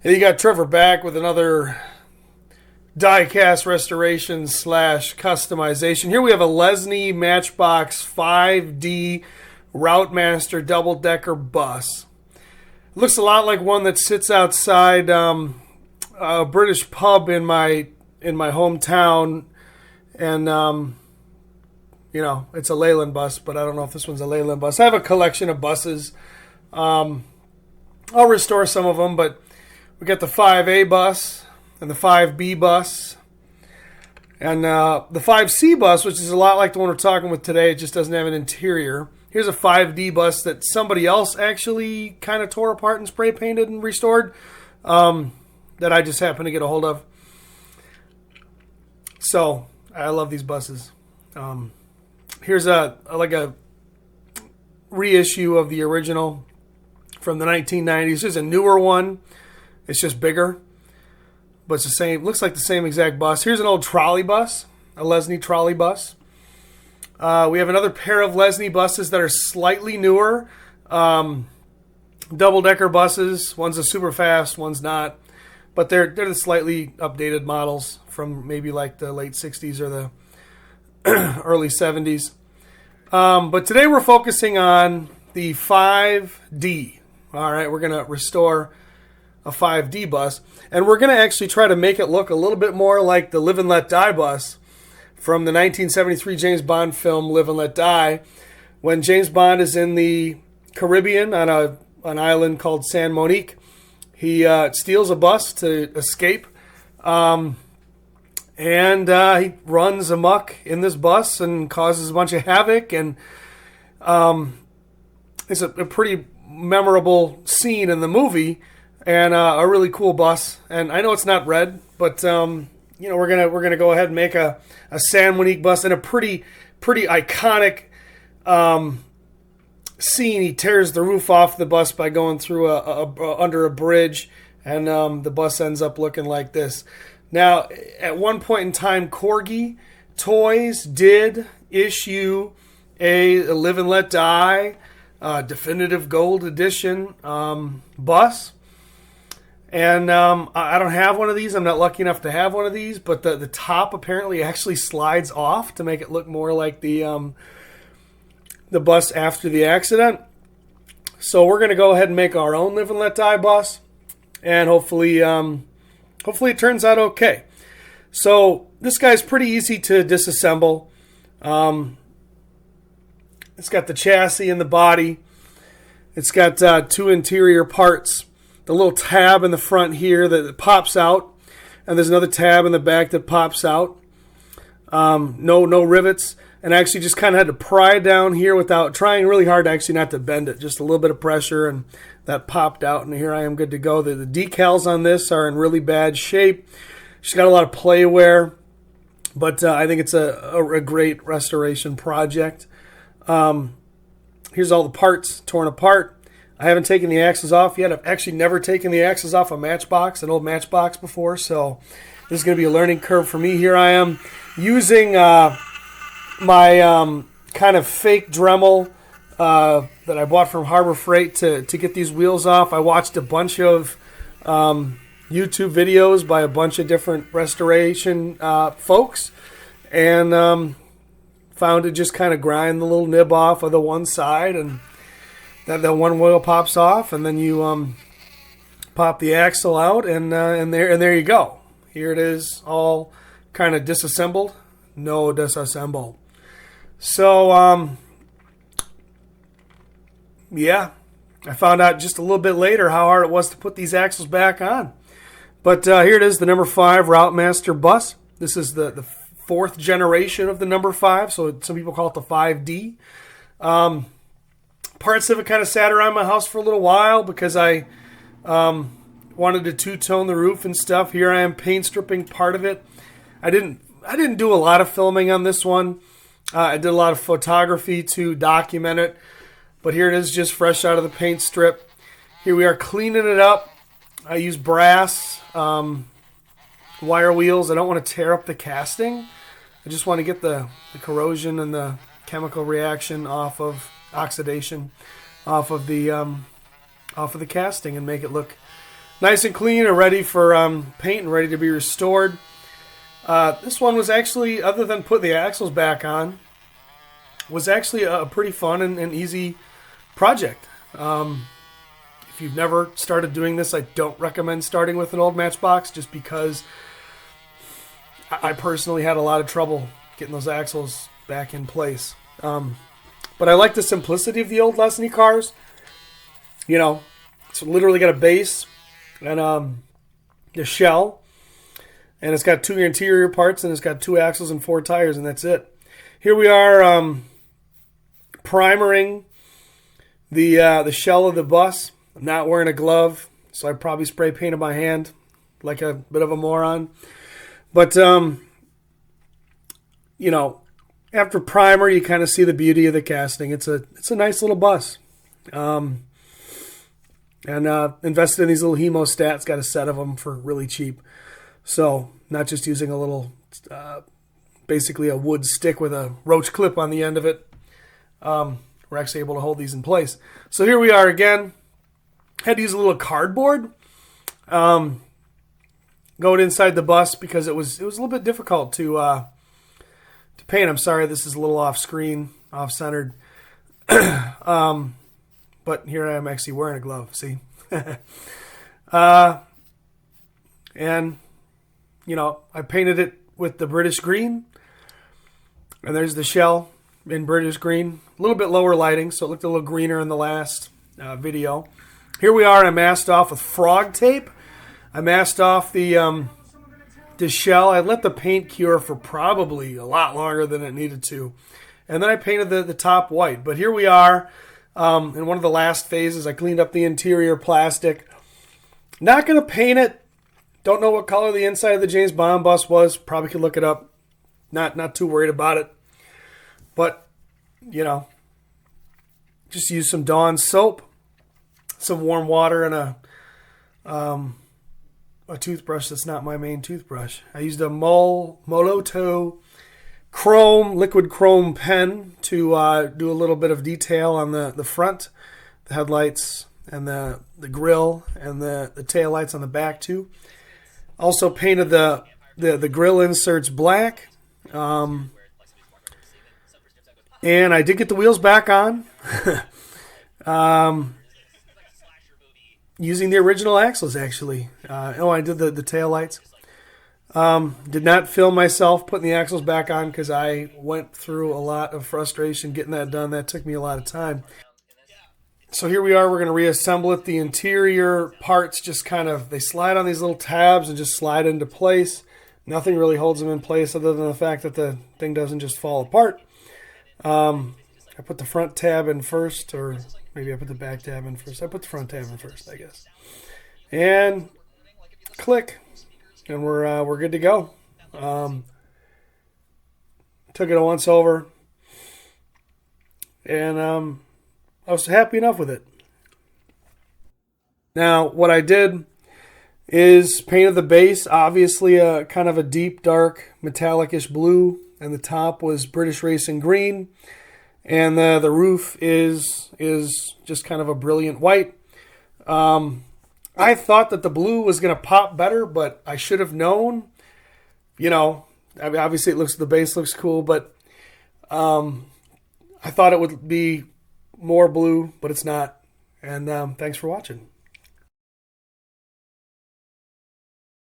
Hey, you got Trevor back with another diecast restoration slash customization. Here we have a Lesney Matchbox 5D Routemaster double-decker bus. It looks a lot like one that sits outside a British pub in my hometown, and it's a Leyland bus, but I don't know if this one's a Leyland bus. I have a collection of buses. I'll restore some of them, but we got the 5A bus and the 5B bus and the 5C bus, which is a lot like the one we're talking with today. It just doesn't have an interior. Here's a 5D bus that somebody else actually kind of tore apart and spray painted and restored that I just happened to get a hold of. So I love these buses. Here's a reissue of the original from the 1990s. There's a newer one. It's just bigger, but it's the same. Looks like the same exact bus. Here's an old trolley bus, a Lesney trolley bus. We have another pair of Lesney buses that are slightly newer, double-decker buses. One's a super fast, one's not, but they're the slightly updated models from maybe like the late 60s or the early 70s. But today we're focusing on the 5D. All right, we're going to restore a 5D bus, and we're going to actually try to make it look a little bit more like the Live and Let Die bus from the 1973 James Bond film Live and Let Die, when James Bond is in the Caribbean on an island called San Monique. He steals a bus to escape, and he runs amok in this bus and causes a bunch of havoc, and it's a pretty memorable scene in the movie. And a really cool bus, and I know it's not red, but we're gonna go ahead and make a San Monique bus and a pretty iconic scene. He tears the roof off the bus by going through under a bridge, and the bus ends up looking like this. Now, at one point in time, Corgi Toys did issue a Live and Let Die definitive gold edition bus. And I don't have one of these. I'm not lucky enough to have one of these, but the top apparently actually slides off to make it look more like the bus after the accident. So we're going to go ahead and make our own Live and Let Die bus, and hopefully it turns out okay. So this guy's pretty easy to disassemble. It's got the chassis and the body. It's got two interior parts. The little tab in the front here that pops out, and there's another tab in the back that pops out. No rivets, and I actually just kind of had to pry down here without trying really hard actually not to bend it. Just a little bit of pressure, and that popped out, and here I am good to go. The decals on this are in really bad shape. She's got a lot of play wear, but I think it's a great restoration project. Here's all the parts torn apart. I haven't taken the axles off yet. I've actually never taken the axles off a Matchbox, an old Matchbox before, so this is going to be a learning curve for me. Here I am using my kind of fake Dremel that I bought from Harbor Freight to get these wheels off. I watched a bunch of YouTube videos by a bunch of different restoration folks, and found to just kind of grind the little nib off of the one side, and that one wheel pops off, and then you pop the axle out, and there you go. Here it is, all kind of disassembled. No disassemble. So yeah, I found out just a little bit later how hard it was to put these axles back on. But here it is, the number 5 Routemaster bus. This is the fourth generation of the number 5, so some people call it the 5D. Parts of it kind of sat around my house for a little while because I wanted to two-tone the roof and stuff. Here I am paint stripping part of it. I didn't do a lot of filming on this one. I did a lot of photography to document it. But here it is, just fresh out of the paint strip. Here we are cleaning it up. I use brass wire wheels. I don't want to tear up the casting. I just want to get the corrosion and the chemical reaction off of oxidation off of the casting and make it look nice and clean and ready for paint and ready to be restored. This one was actually, other than putting the axles back on, was actually a pretty fun and easy project. If you've never started doing this, I don't recommend starting with an old Matchbox, just because I personally had a lot of trouble getting those axles back in place. But I like the simplicity of the old Lesney cars. You know, it's literally got a base and the shell, and it's got 2 interior parts, and it's got 2 axles and 4 tires, and that's it. Here we are primering the shell of the bus. I'm not wearing a glove, so I probably spray painted my hand like a bit of a moron. But you know, after primer, you kind of see the beauty of the casting. It's a nice little bus. And invested in these little hemostats. Got a set of them for really cheap. So not just using a little, basically a wood stick with a roach clip on the end of it. We're actually able to hold these in place. So here we are again. Had to use a little cardboard going inside the bus because it was a little bit difficult to paint. I'm sorry, this is a little off screen, off centered. But here I am actually wearing a glove. See, and you know, I painted it with the British green, and there's the shell in British green. A little bit lower lighting, so it looked a little greener in the last video. Here we are. I masked off with frog tape. I masked off the shell. I let the paint cure for probably a lot longer than it needed to. And then I painted the top white. But here we are in one of the last phases. I cleaned up the interior plastic. Not going to paint it. Don't know what color the inside of the James Bond bus was. Probably could look it up. Not too worried about it. But, you know, just use some Dawn soap, some warm water, and a toothbrush that's not my main toothbrush. I used a Moloto chrome, liquid chrome pen to do a little bit of detail on the front, the headlights, and the grill, and the tail lights on the back too. Also painted the grill inserts black. And I did get the wheels back on. Using the original axles, actually. I did the tail lights. Did not film myself putting the axles back on because I went through a lot of frustration getting that done. That took me a lot of time. So here we are. We're going to reassemble it. The interior parts just kind of, they slide on these little tabs and just slide into place. Nothing really holds them in place other than the fact that the thing doesn't just fall apart. I put the front tab in first, or maybe I put the back tab in first. I put the front tab in first, I guess. And click, and we're good to go. Took it a once over, and I was happy enough with it. Now, what I did is painted the base, obviously a kind of a deep, dark, metallic-ish blue, and the top was British Racing green. And the roof is just kind of a brilliant white. I thought that the blue was going to pop better, but I should have known. You know, I mean, obviously the base looks cool, but I thought it would be more blue, but it's not. And thanks for watching.